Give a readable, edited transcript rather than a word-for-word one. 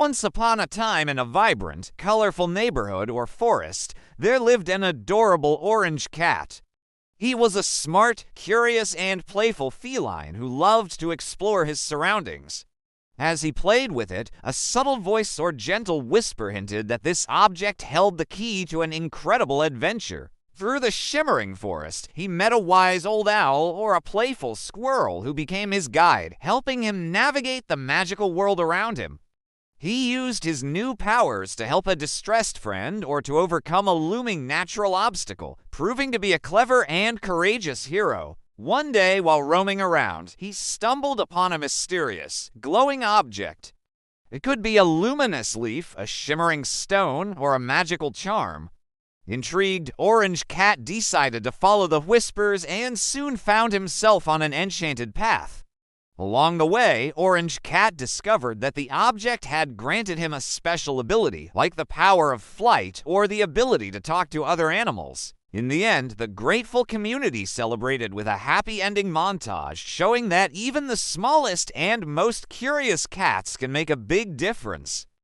Once upon a time in a vibrant, colorful neighborhood or forest, there lived an adorable orange cat. He was a smart, curious, and playful feline who loved to explore his surroundings. As he played with it, a subtle voice or gentle whisper hinted that this object held the key to an incredible adventure. Through the shimmering forest, he met a wise old owl or a playful squirrel who became his guide, helping him navigate the magical world around him. He used his new powers to help a distressed friend or to overcome a looming natural obstacle, proving to be a clever and courageous hero. One day, while roaming around, he stumbled upon a mysterious, glowing object. It could be a luminous leaf, a shimmering stone, or a magical charm. Intrigued, Orange Cat decided to follow the whispers and soon found himself on an enchanted path. Along the way, Orange Cat discovered that the object had granted him a special ability, like the power of flight or the ability to talk to other animals. In the end, the grateful community celebrated with a happy ending montage, showing that even the smallest and most curious cats can make a big difference.